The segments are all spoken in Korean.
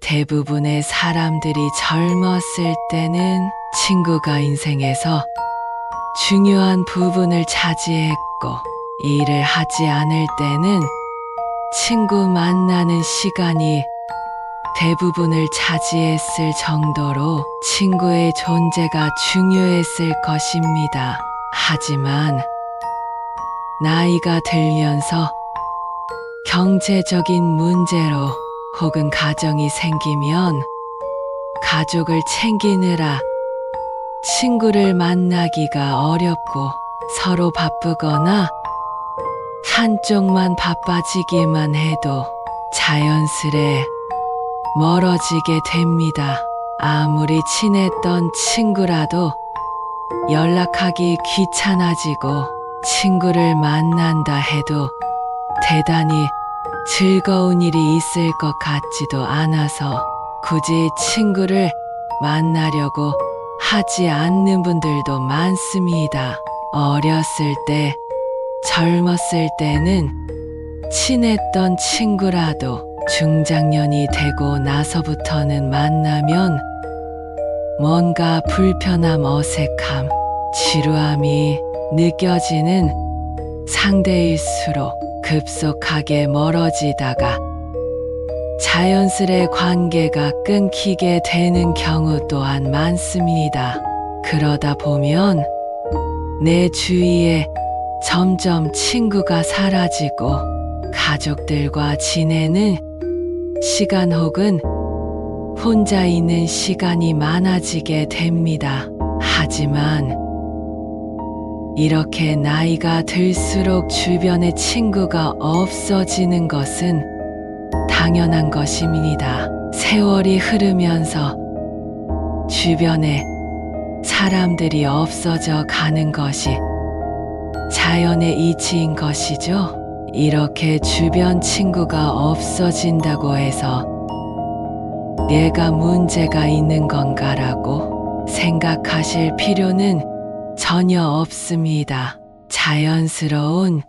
대부분의 사람들이 젊었을 때는 친구가 인생에서 중요한 부분을 차지했고, 일을 하지 않을 때는 친구 만나는 시간이 대부분을 차지했을 정도로 친구의 존재가 중요했을 것입니다. 하지만 나이가 들면서 경제적인 문제로 혹은 가정이 생기면 가족을 챙기느라 친구를 만나기가 어렵고, 서로 바쁘거나 한쪽만 바빠지기만 해도 자연스레 멀어지게 됩니다. 아무리 친했던 친구라도 연락하기 귀찮아지고, 친구를 만난다 해도 대단히 즐거운 일이 있을 것 같지도 않아서 굳이 친구를 만나려고 하지 않는 분들도 많습니다. 어렸을 때, 젊었을 때는 친했던 친구라도 중장년이 되고 나서부터는 만나면 뭔가 불편함, 어색함, 지루함이 느껴지는 상대일수록 급속하게 멀어지다가 자연스레 관계가 끊기게 되는 경우 또한 많습니다. 그러다 보면 내 주위에 점점 친구가 사라지고 가족들과 지내는 시간 혹은 혼자 있는 시간이 많아지게 됩니다. 하지만 이렇게 나이가 들수록 주변에 친구가 없어지는 것은 당연한 것입니다. 세월이 흐르면서 주변에 사람들이 없어져 가는 것이 자연의 이치인 것이죠. 이렇게 주변 친구가 없어진다고 해서 내가 문제가 있는 건가라고 생각하실 필요는 전혀 없습니다. 자연스러운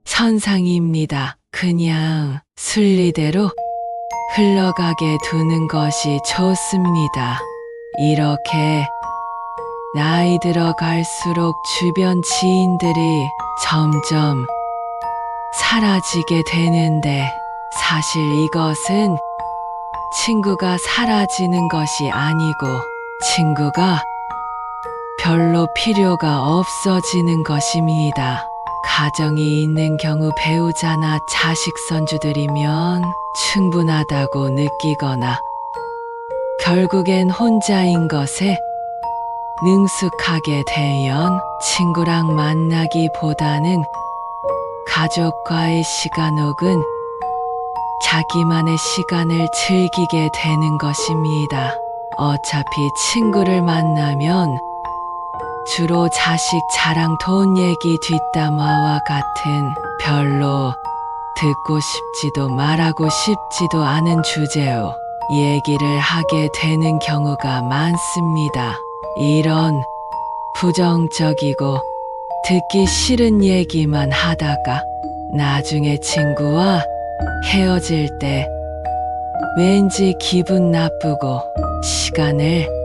현상입니다. 그냥 순리대로 흘러가게 두는 것이 좋습니다. 이렇게 나이 들어갈수록 주변 지인들이 점점 사라지게 되는데, 사실 이것은 친구가 사라지는 것이 아니고 친구가 별로 필요가 없어지는 것입니다. 가정이 있는 경우 배우자나 자식 손주들이면 충분하다고 느끼거나 결국엔 혼자인 것에 능숙하게 되면 친구랑 만나기보다는 가족과의 시간 혹은 자기만의 시간을 즐기게 되는 것입니다. 어차피 친구를 만나면 주로 자식 자랑, 돈 얘기, 뒷담화와 같은 별로 듣고 싶지도 말하고 싶지도 않은 주제로 얘기를 하게 되는 경우가 많습니다. 이런 부정적이고 듣기 싫은 얘기만 하다가 나중에 친구와 헤어질 때 왠지 기분 나쁘고 시간을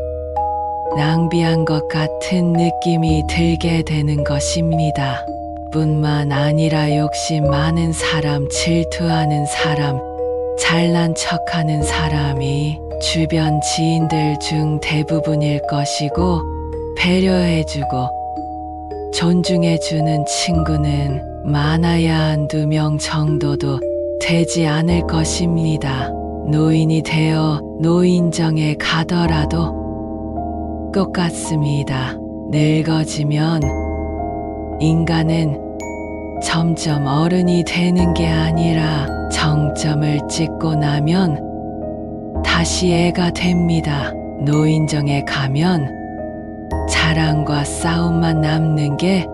낭비한 것 같은 느낌이 들게 되는 것입니다. 뿐만 아니라 욕심 많은 사람, 질투하는 사람, 잘난 척하는 사람이 주변 지인들 중 대부분일 것이고, 배려해주고 존중해주는 친구는 많아야 한두 명 정도도 되지 않을 것입니다. 노인이 되어 노인정에 가더라도 똑같습니다. 늙어지면 인간은 점점 어른이 되는 게 아니라 정점을 찍고 나면 다시 애가 됩니다. 노인정에 가면 자랑과 싸움만 남는 게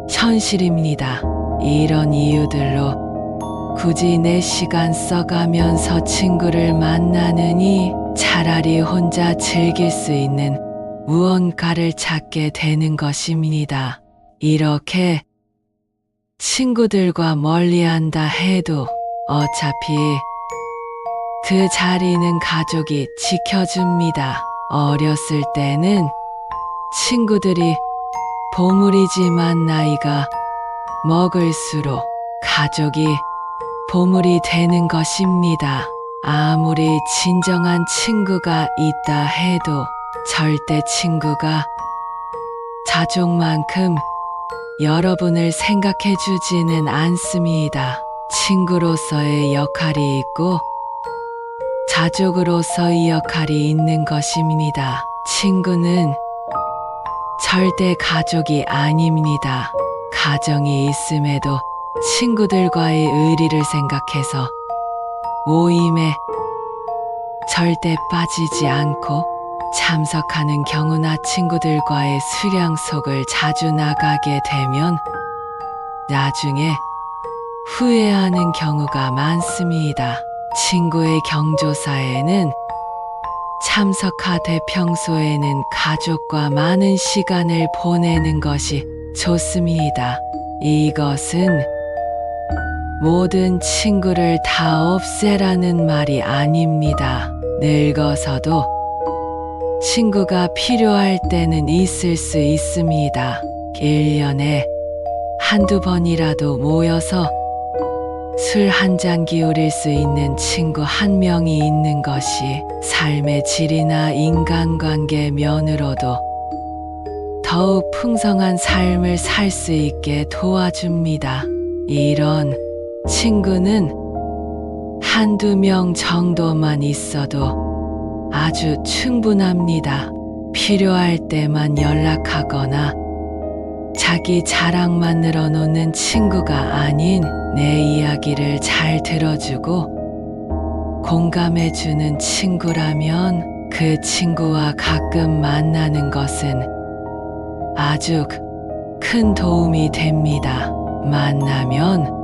현실입니다. 이런 이유들로 굳이 내 시간 써가면서 친구를 만나느니 차라리 혼자 즐길 수 있는 무언가를 찾게 되는 것입니다. 이렇게 친구들과 멀리한다 해도 어차피 그 자리는 가족이 지켜줍니다. 어렸을 때는 친구들이 보물이지만 나이가 먹을수록 가족이 보물이 되는 것입니다. 아무리 진정한 친구가 있다 해도 절대 친구가 가족만큼 여러분을 생각해 주지는 않습니다. 친구로서의 역할이 있고 가족으로서의 역할이 있는 것입니다. 친구는 절대 가족이 아닙니다. 가정이 있음에도 친구들과의 의리를 생각해서 모임에 절대 빠지지 않고 참석하는 경우나 친구들과의 수량속을 자주 나가게 되면 나중에 후회하는 경우가 많습니다. 친구의 경조사에는 참석하되 평소에는 가족과 많은 시간을 보내는 것이 좋습니다. 이것은 모든 친구를 다 없애라는 말이 아닙니다. 늙어서도 친구가 필요할 때는 있을 수 있습니다. 1년에 한두 번이라도 모여서 술 한 잔 기울일 수 있는 친구 한 명이 있는 것이 삶의 질이나 인간관계 면으로도 더욱 풍성한 삶을 살 수 있게 도와줍니다. 이런 친구는 한두 명 정도만 있어도 아주 충분합니다. 필요할 때만 연락하거나 자기 자랑만 늘어놓는 친구가 아닌 내 이야기를 잘 들어주고 공감해주는 친구라면 그 친구와 가끔 만나는 것은 아주 큰 도움이 됩니다. 만나면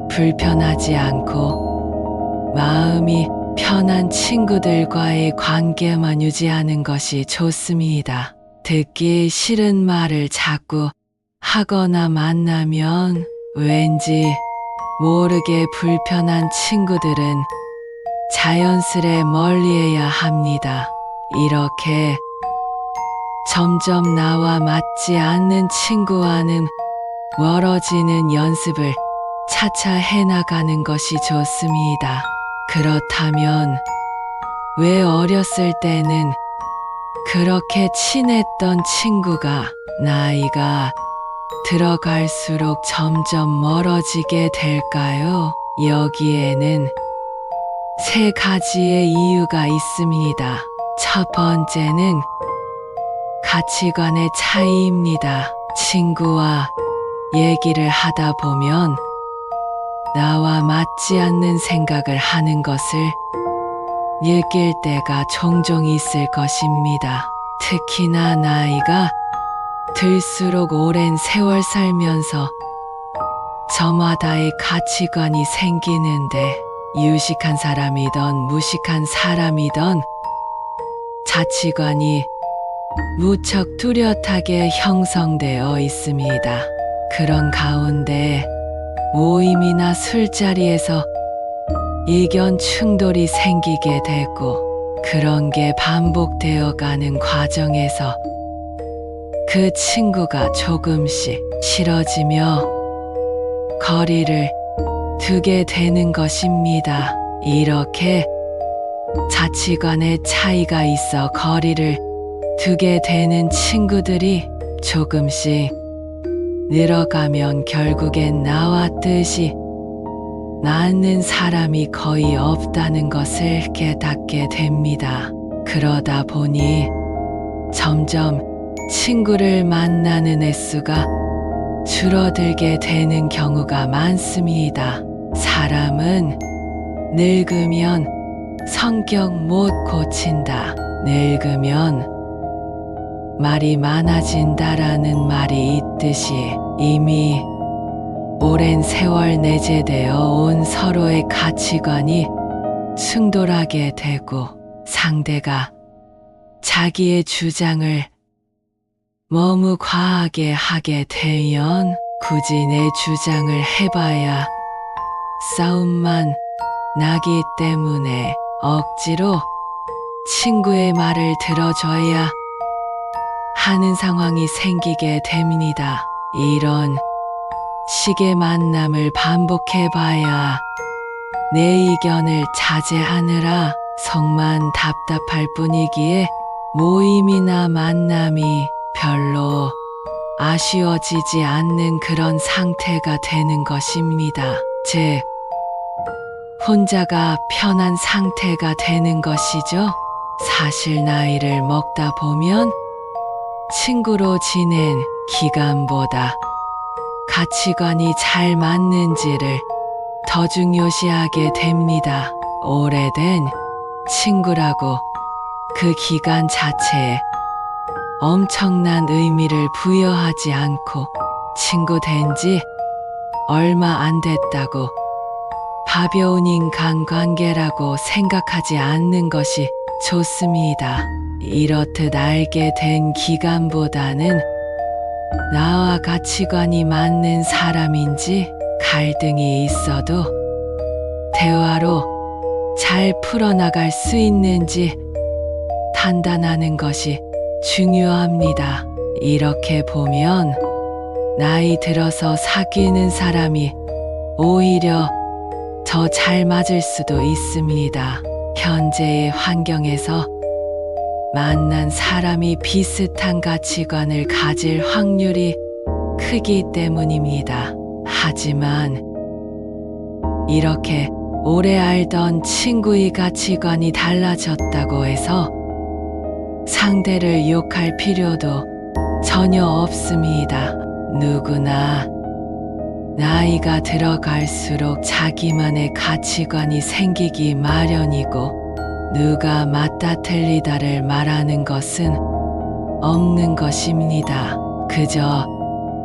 불편하지 않고 마음이 편한 친구들과의 관계만 유지하는 것이 좋습니다. 듣기 싫은 말을 자꾸 하거나 만나면 왠지 모르게 불편한 친구들은 자연스레 멀리해야 합니다. 이렇게 점점 나와 맞지 않는 친구와는 멀어지는 연습을 차차 해나가는 것이 좋습니다. 그렇다면 왜 어렸을 때는 그렇게 친했던 친구가 나이가 들어갈수록 점점 멀어지게 될까요? 여기에는 세 가지의 이유가 있습니다. 첫 번째는 가치관의 차이입니다. 친구와 얘기를 하다 보면 나와 맞지 않는 생각을 하는 것을 느낄 때가 종종 있을 것입니다. 특히나 나이가 들수록 오랜 세월 살면서 저마다의 가치관이 생기는데 유식한 사람이든 무식한 사람이든 가치관이 무척 뚜렷하게 형성되어 있습니다. 그런 가운데 모임이나 술자리에서 의견 충돌이 생기게 되고 그런 게 반복되어 가는 과정에서 그 친구가 조금씩 싫어지며 거리를 두게 되는 것입니다. 이렇게 가치관의 차이가 있어 거리를 두게 되는 친구들이 조금씩 늘어가면 결국엔 나와 뜻이 맞는 사람이 거의 없다는 것을 깨닫게 됩니다. 그러다 보니 점점 친구를 만나는 횟수가 줄어들게 되는 경우가 많습니다. 사람은 늙으면 성격 못 고친다. 늙으면 말이 많아진다라는 말이 있듯이 이미 오랜 세월 내재되어 온 서로의 가치관이 충돌하게 되고 상대가 자기의 주장을 너무 과하게 하게 되면 굳이 내 주장을 해봐야 싸움만 나기 때문에 억지로 친구의 말을 들어줘야 하는 상황이 생기게 됩니다. 이런 식의 만남을 반복해봐야 내 의견을 자제하느라 속만 답답할 뿐이기에 모임이나 만남이 별로 아쉬워지지 않는 그런 상태가 되는 것입니다. 즉, 혼자가 편한 상태가 되는 것이죠. 사실 나이를 먹다 보면 친구로 지낸 기간보다 가치관이 잘 맞는지를 더 중요시하게 됩니다. 오래된 친구라고 그 기간 자체에 엄청난 의미를 부여하지 않고 친구 된 지 얼마 안 됐다고 가벼운 인간관계라고 생각하지 않는 것이 좋습니다. 이렇듯 알게 된 기간보다는 나와 가치관이 맞는 사람인지 갈등이 있어도 대화로 잘 풀어나갈 수 있는지 판단하는 것이 중요합니다. 이렇게 보면 나이 들어서 사귀는 사람이 오히려 더 잘 맞을 수도 있습니다. 현재의 환경에서 만난 사람이 비슷한 가치관을 가질 확률이 크기 때문입니다. 하지만 이렇게 오래 알던 친구의 가치관이 달라졌다고 해서 상대를 욕할 필요도 전혀 없습니다. 누구나 나이가 들어갈수록 자기만의 가치관이 생기기 마련이고 누가 맞다 틀리다를 말하는 것은 없는 것입니다. 그저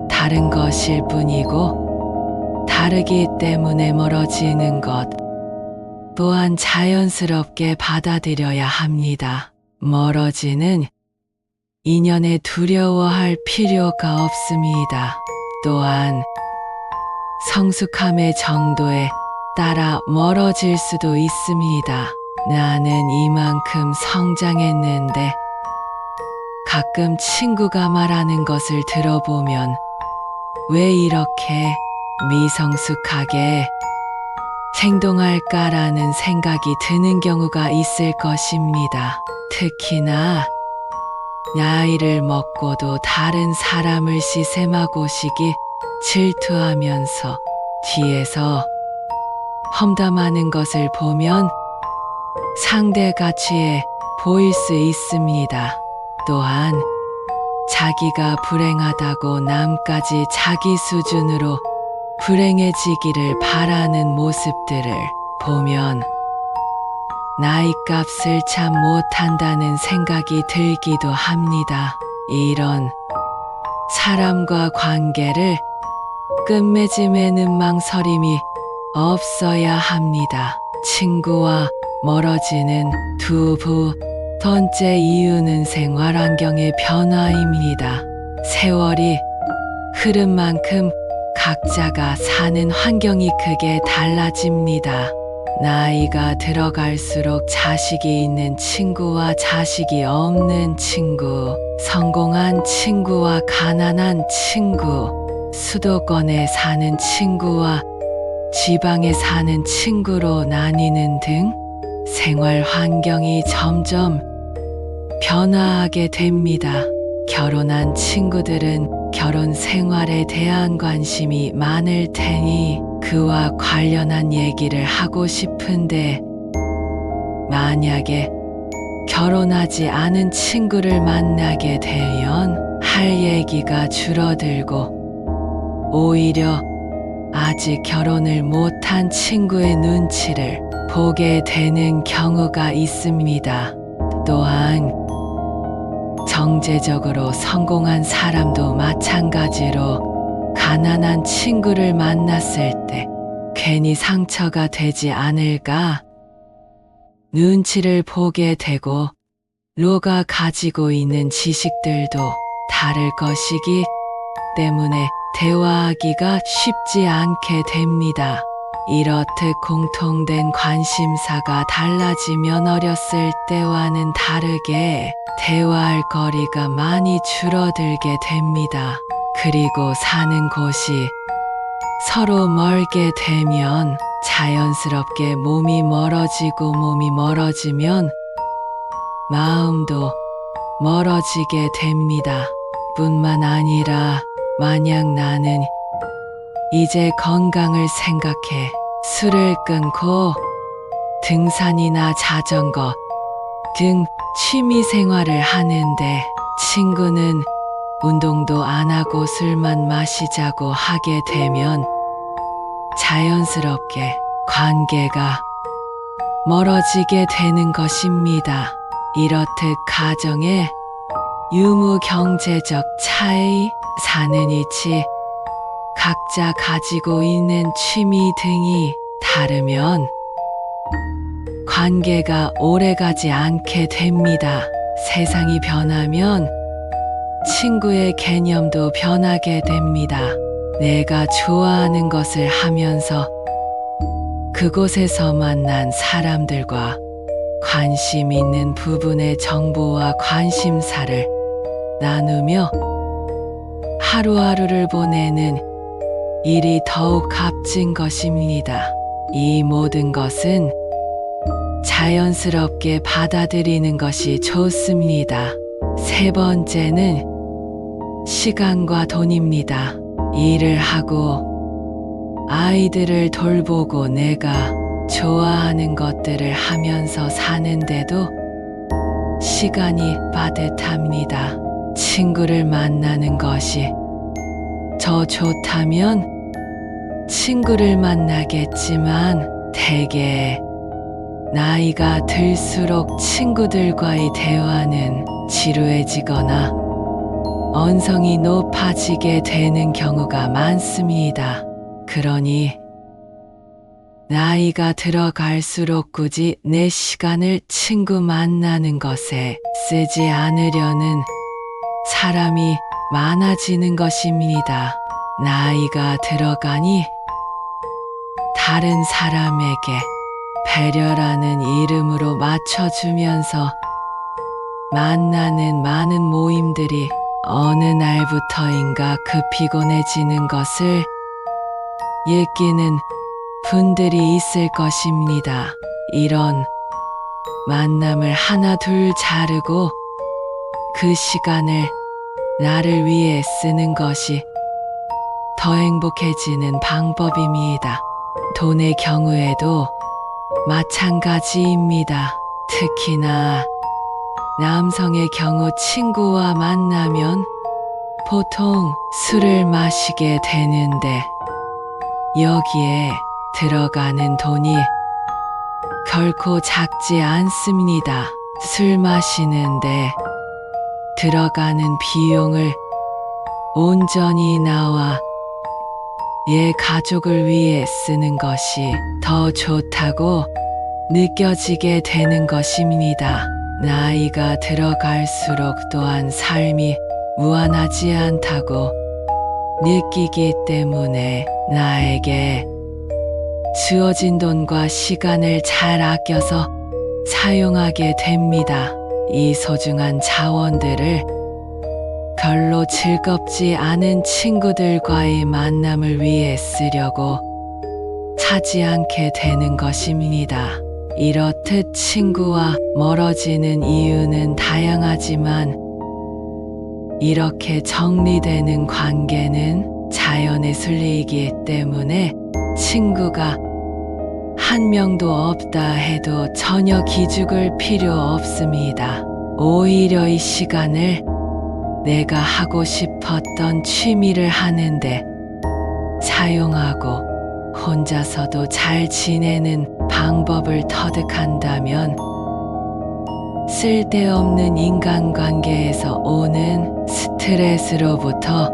다른 것일 뿐이고 다르기 때문에 멀어지는 것 또한 자연스럽게 받아들여야 합니다. 멀어지는 인연에 두려워할 필요가 없습니다. 또한 성숙함의 정도에 따라 멀어질 수도 있습니다. 나는 이만큼 성장했는데 가끔 친구가 말하는 것을 들어보면 왜 이렇게 미성숙하게 행동할까라는 생각이 드는 경우가 있을 것입니다. 특히나 나이를 먹고도 다른 사람을 시샘하고시기 질투하면서 뒤에서 험담하는 것을 보면 상대 가치에 보일 수 있습니다. 또한 자기가 불행하다고 남까지 자기 수준으로 불행해지기를 바라는 모습들을 보면 나이값을 참 못한다는 생각이 들기도 합니다. 이런 사람과 관계를 끝맺음에는 망설임이 없어야 합니다. 친구와 멀어지는 두 번째 이유는 생활 환경의 변화입니다. 세월이 흐른 만큼 각자가 사는 환경이 크게 달라집니다. 나이가 들어갈수록 자식이 있는 친구와 자식이 없는 친구, 성공한 친구와 가난한 친구, 수도권에 사는 친구와 지방에 사는 친구로 나뉘는 등 생활 환경이 점점 변화하게 됩니다. 결혼한 친구들은 결혼 생활에 대한 관심이 많을 테니 그와 관련한 얘기를 하고 싶은데 만약에 결혼하지 않은 친구를 만나게 되면 할 얘기가 줄어들고 오히려 아직 결혼을 못한 친구의 눈치를 보게 되는 경우가 있습니다. 또한 경제적으로 성공한 사람도 마찬가지로 가난한 친구를 만났을 때 괜히 상처가 되지 않을까 눈치를 보게 되고 로가 가지고 있는 지식들도 다를 것이기 때문에 대화하기가 쉽지 않게 됩니다. 이렇듯 공통된 관심사가 달라지면 어렸을 때와는 다르게 대화할 거리가 많이 줄어들게 됩니다. 그리고 사는 곳이 서로 멀게 되면 자연스럽게 몸이 멀어지면 마음도 멀어지게 됩니다. 뿐만 아니라 만약 나는 이제 건강을 생각해 술을 끊고 등산이나 자전거 등 취미 생활을 하는데 친구는 운동도 안 하고 술만 마시자고 하게 되면 자연스럽게 관계가 멀어지게 되는 것입니다. 이렇듯 가정의 유무 경제적 차이, 사는 위치, 각자 가지고 있는 취미 등이 다르면 관계가 오래가지 않게 됩니다. 세상이 변하면 친구의 개념도 변하게 됩니다. 내가 좋아하는 것을 하면서 그곳에서 만난 사람들과 관심 있는 부분의 정보와 관심사를 나누며 하루하루를 보내는 일이 더욱 값진 것입니다. 이 모든 것은 자연스럽게 받아들이는 것이 좋습니다. 세 번째는 시간과 돈입니다. 일을 하고 아이들을 돌보고 내가 좋아하는 것들을 하면서 사는데도 시간이 빠듯합니다. 친구를 만나는 것이 더 좋다면 친구를 만나겠지만 대개 나이가 들수록 친구들과의 대화는 지루해지거나 언성이 높아지게 되는 경우가 많습니다. 그러니 나이가 들어갈수록 굳이 내 시간을 친구 만나는 것에 쓰지 않으려는 사람이 많아지는 것입니다. 나이가 들어가니 다른 사람에게 배려라는 이름으로 맞춰주면서 만나는 많은 모임들이 어느 날부터인가 피곤해지는 것을 느끼는 분들이 있을 것입니다. 이런 만남을 하나 둘 자르고 그 시간을 나를 위해 쓰는 것이 더 행복해지는 방법입니다. 돈의 경우에도 마찬가지입니다. 특히나 남성의 경우 친구와 만나면 보통 술을 마시게 되는데 여기에 들어가는 돈이 결코 작지 않습니다. 술 마시는데 들어가는 비용을 온전히 나와 얘 가족을 위해 쓰는 것이 더 좋다고 느껴지게 되는 것입니다. 나이가 들어갈수록 또한 삶이 무한하지 않다고 느끼기 때문에 나에게 주어진 돈과 시간을 잘 아껴서 사용하게 됩니다. 이 소중한 자원들을 별로 즐겁지 않은 친구들과의 만남을 위해 쓰려고 하지 않게 되는 것입니다. 이렇듯 친구와 멀어지는 이유는 다양하지만 이렇게 정리되는 관계는 자연의 순리이기 때문에 친구가 한 명도 없다 해도 전혀 기죽을 필요 없습니다. 오히려 이 시간을 내가 하고 싶었던 취미를 하는데 사용하고 혼자서도 잘 지내는 방법을 터득한다면 쓸데없는 인간관계에서 오는 스트레스로부터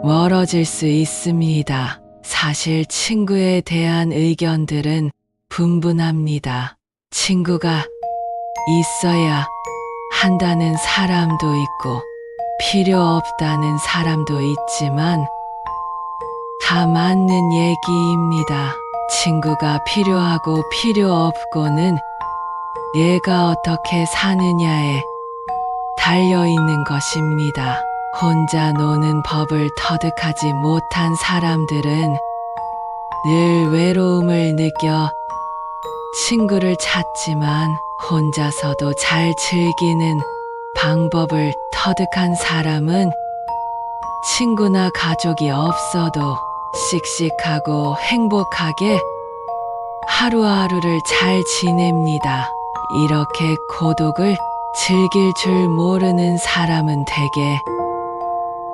멀어질 수 있습니다. 사실 친구에 대한 의견들은 분분합니다. 친구가 있어야 한다는 사람도 있고 필요 없다는 사람도 있지만 다 맞는 얘기입니다. 친구가 필요하고 필요 없고는 얘가 어떻게 사느냐에 달려 있는 것입니다. 혼자 노는 법을 터득하지 못한 사람들은 늘 외로움을 느껴 친구를 찾지만 혼자서도 잘 즐기는 방법을 터득한 사람은 친구나 가족이 없어도 씩씩하고 행복하게 하루하루를 잘 지냅니다. 이렇게 고독을 즐길 줄 모르는 사람은 대개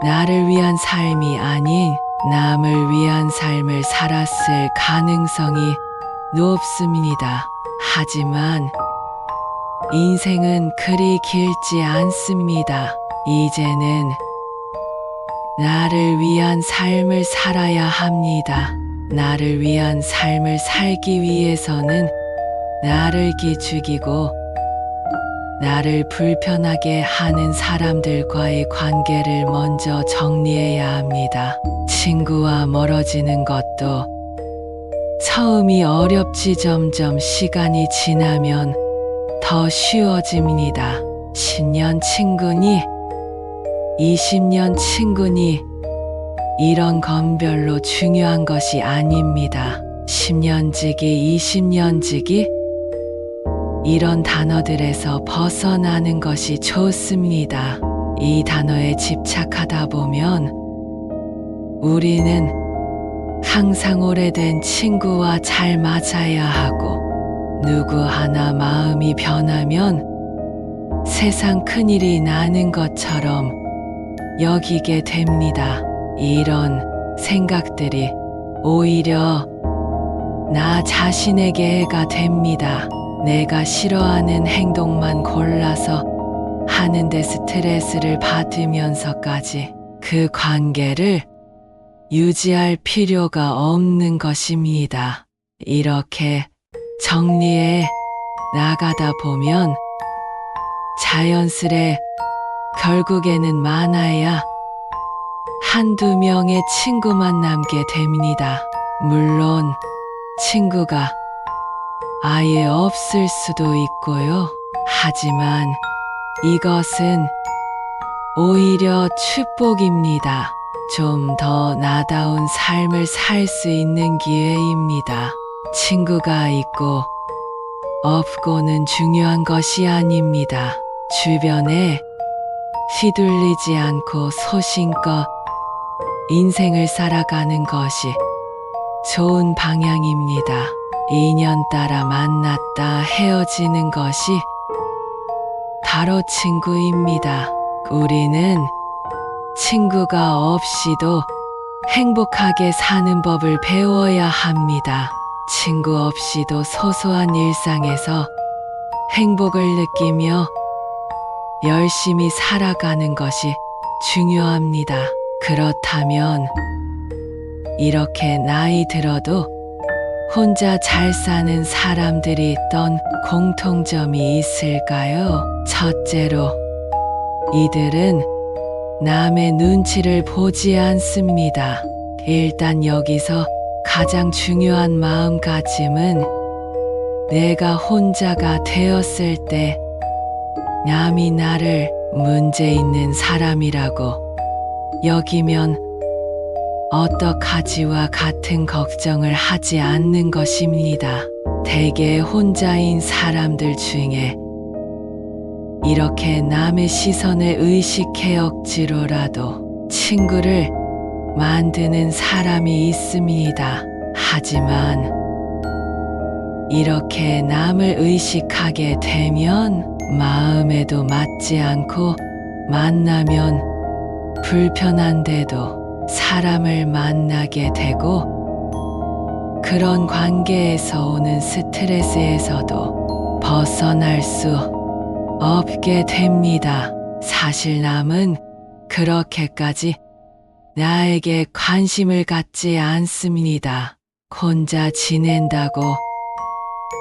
나를 위한 삶이 아닌 남을 위한 삶을 살았을 가능성이 높습니다. 하지만 인생은 그리 길지 않습니다. 이제는 나를 위한 삶을 살아야 합니다. 나를 위한 삶을 살기 위해서는 나를 기죽이고 나를 불편하게 하는 사람들과의 관계를 먼저 정리해야 합니다. 친구와 멀어지는 것도 처음이 어렵지 점점 시간이 지나면 더 쉬워집니다. 10년 친구니 20년 친구니 이런 건 별로 중요한 것이 아닙니다. 10년지기 20년지기 이런 단어들에서 벗어나는 것이 좋습니다. 이 단어에 집착하다 보면 우리는 항상 오래된 친구와 잘 맞아야 하고 누구 하나 마음이 변하면 세상 큰일이 나는 것처럼 여기게 됩니다. 이런 생각들이 오히려 나 자신에게 해가 됩니다. 내가 싫어하는 행동만 골라서 하는데 스트레스를 받으면서까지 그 관계를 유지할 필요가 없는 것입니다. 이렇게 정리해 나가다 보면 자연스레 결국에는 많아야 한두 명의 친구만 남게 됩니다. 물론 친구가 아예 없을 수도 있고요. 하지만 이것은 오히려 축복입니다. 좀 더 나다운 삶을 살 수 있는 기회입니다. 친구가 있고 없고는 중요한 것이 아닙니다. 주변에 휘둘리지 않고 소신껏 인생을 살아가는 것이 좋은 방향입니다. 인연 따라 만났다 헤어지는 것이 바로 친구입니다. 우리는 친구가 없이도 행복하게 사는 법을 배워야 합니다. 친구 없이도 소소한 일상에서 행복을 느끼며 열심히 살아가는 것이 중요합니다. 그렇다면 이렇게 나이 들어도 혼자 잘 사는 사람들이 어떤 공통점이 있을까요? 첫째로 이들은 남의 눈치를 보지 않습니다. 일단 여기서 가장 중요한 마음가짐은 내가 혼자가 되었을 때 남이 나를 문제 있는 사람이라고 여기면 어떡하지와 같은 걱정을 하지 않는 것입니다. 대개 혼자인 사람들 중에 이렇게 남의 시선을 의식해 억지로라도 친구를 만드는 사람이 있습니다. 하지만 이렇게 남을 의식하게 되면 마음에도 맞지 않고 만나면 불편한데도 사람을 만나게 되고 그런 관계에서 오는 스트레스에서도 벗어날 수 없게 됩니다. 사실 남은 그렇게까지 나에게 관심을 갖지 않습니다. 혼자 지낸다고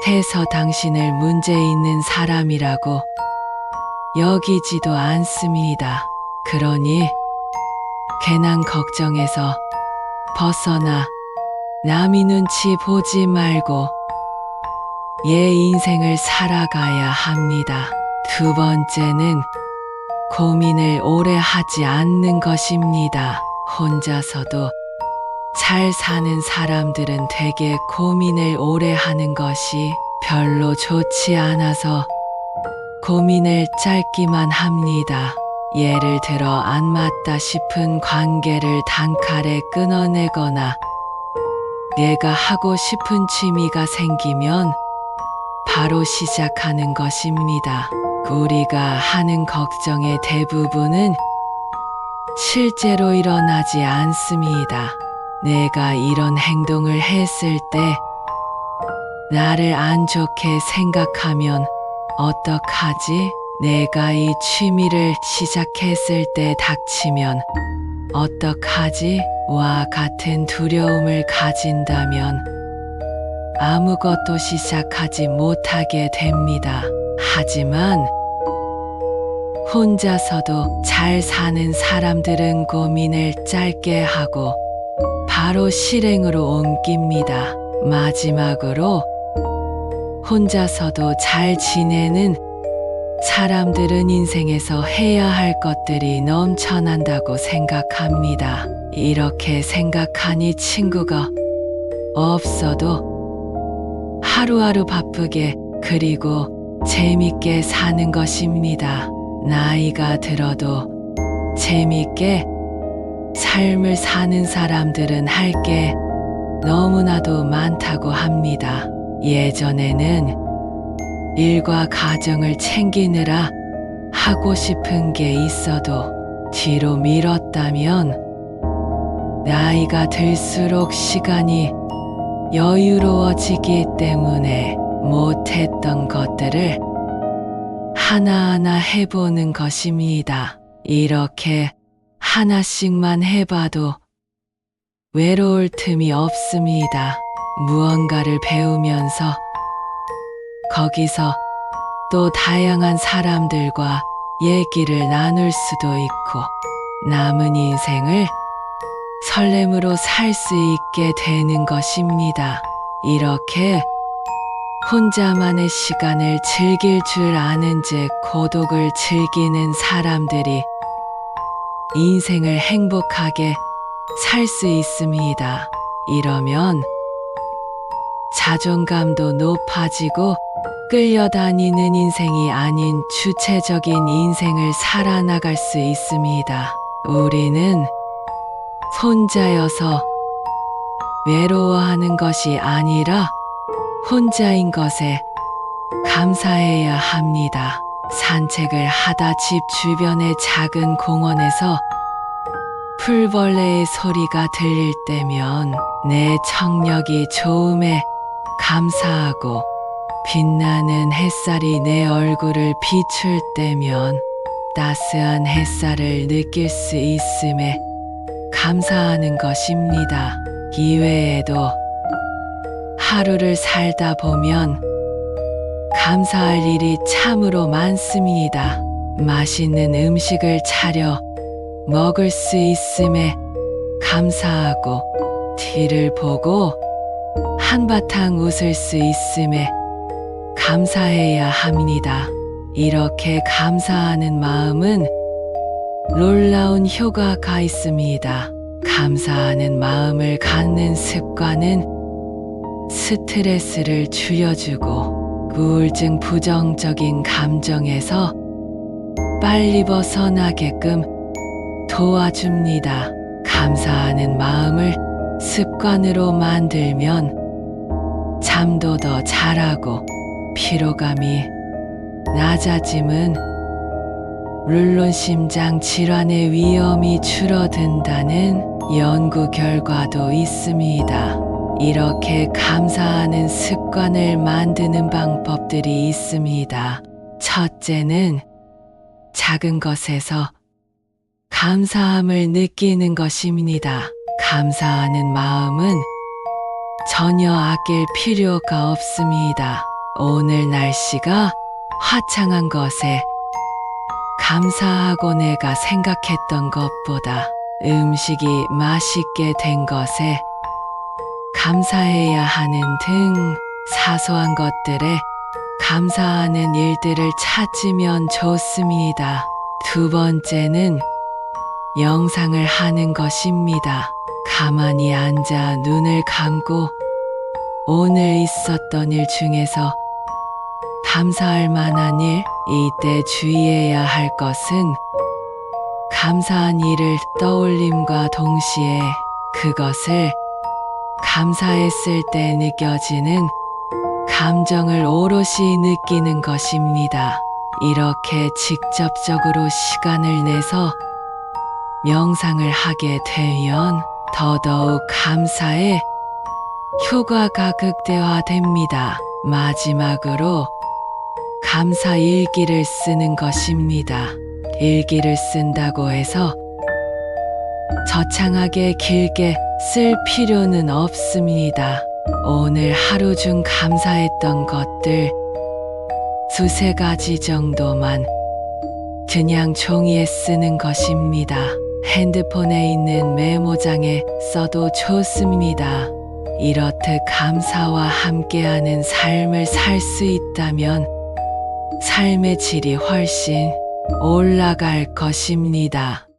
해서 당신을 문제 있는 사람이라고 여기지도 않습니다. 그러니 괜한 걱정에서 벗어나 남의 눈치 보지 말고 얘 인생을 살아가야 합니다. 두 번째는 고민을 오래 하지 않는 것입니다. 혼자서도 잘 사는 사람들은 되게 고민을 오래 하는 것이 별로 좋지 않아서 고민을 짧기만 합니다. 예를 들어 안 맞다 싶은 관계를 단칼에 끊어내거나 내가 하고 싶은 취미가 생기면 바로 시작하는 것입니다. 우리가 하는 걱정의 대부분은 실제로 일어나지 않습니다. 내가 이런 행동을 했을 때 나를 안 좋게 생각하면 어떡하지? 내가 이 취미를 시작했을 때 닥치면 어떡하지? 와 같은 두려움을 가진다면 아무것도 시작하지 못하게 됩니다. 하지만 혼자서도 잘 사는 사람들은 고민을 짧게 하고 바로 실행으로 옮깁니다. 마지막으로 혼자서도 잘 지내는 사람들은 인생에서 해야 할 것들이 넘쳐난다고 생각합니다. 이렇게 생각하니 친구가 없어도 하루하루 바쁘게 그리고 재밌게 사는 것입니다. 나이가 들어도 재밌게 삶을 사는 사람들은 할 게 너무나도 많다고 합니다. 예전에는 일과 가정을 챙기느라 하고 싶은 게 있어도 뒤로 미뤘다면 나이가 들수록 시간이 여유로워지기 때문에 못했던 것들을 하나하나 해보는 것입니다. 이렇게 하나씩만 해봐도 외로울 틈이 없습니다. 무언가를 배우면서 거기서 또 다양한 사람들과 얘기를 나눌 수도 있고 남은 인생을 설렘으로 살 수 있게 되는 것입니다. 이렇게 혼자만의 시간을 즐길 줄 아는 즉 고독을 즐기는 사람들이 인생을 행복하게 살 수 있습니다. 이러면 자존감도 높아지고 끌려다니는 인생이 아닌 주체적인 인생을 살아나갈 수 있습니다. 우리는 혼자여서 외로워하는 것이 아니라 혼자인 것에 감사해야 합니다. 산책을 하다 집 주변의 작은 공원에서 풀벌레의 소리가 들릴 때면 내 청력이 좋음에 감사하고 빛나는 햇살이 내 얼굴을 비출 때면 따스한 햇살을 느낄 수 있음에 감사하는 것입니다. 이외에도 하루를 살다 보면 감사할 일이 참으로 많습니다. 맛있는 음식을 차려 먹을 수 있음에 감사하고 뒤를 보고 한바탕 웃을 수 있음에 감사해야 합니다. 이렇게 감사하는 마음은 놀라운 효과가 있습니다. 감사하는 마음을 갖는 습관은 스트레스를 줄여주고 우울증 부정적인 감정에서 빨리 벗어나게끔 도와줍니다. 감사하는 마음을 습관으로 만들면 잠도 더 잘하고 피로감이 낮아짐은 물론 심장 질환의 위험이 줄어든다는 연구 결과도 있습니다. 이렇게 감사하는 습관을 만드는 방법들이 있습니다. 첫째는 작은 것에서 감사함을 느끼는 것입니다. 감사하는 마음은 전혀 아낄 필요가 없습니다. 오늘 날씨가 화창한 것에 감사하고 내가 생각했던 것보다 음식이 맛있게 된 것에 감사해야 하는 등 사소한 것들에 감사하는 일들을 찾으면 좋습니다. 두 번째는 명상을 하는 것입니다. 가만히 앉아 눈을 감고 오늘 있었던 일 중에서 감사할 만한 일, 이때 주의해야 할 것은 감사한 일을 떠올림과 동시에 그것을 감사했을 때 느껴지는 감정을 오롯이 느끼는 것입니다. 이렇게 직접적으로 시간을 내서 명상을 하게 되면 더더욱 감사의 효과가 극대화됩니다. 마지막으로 감사 일기를 쓰는 것입니다. 일기를 쓴다고 해서 저창하게 길게 쓸 필요는 없습니다. 오늘 하루 중 감사했던 것들 두세 가지 정도만 그냥 종이에 쓰는 것입니다. 핸드폰에 있는 메모장에 써도 좋습니다. 이렇듯 감사와 함께하는 삶을 살 수 있다면 삶의 질이 훨씬 올라갈 것입니다.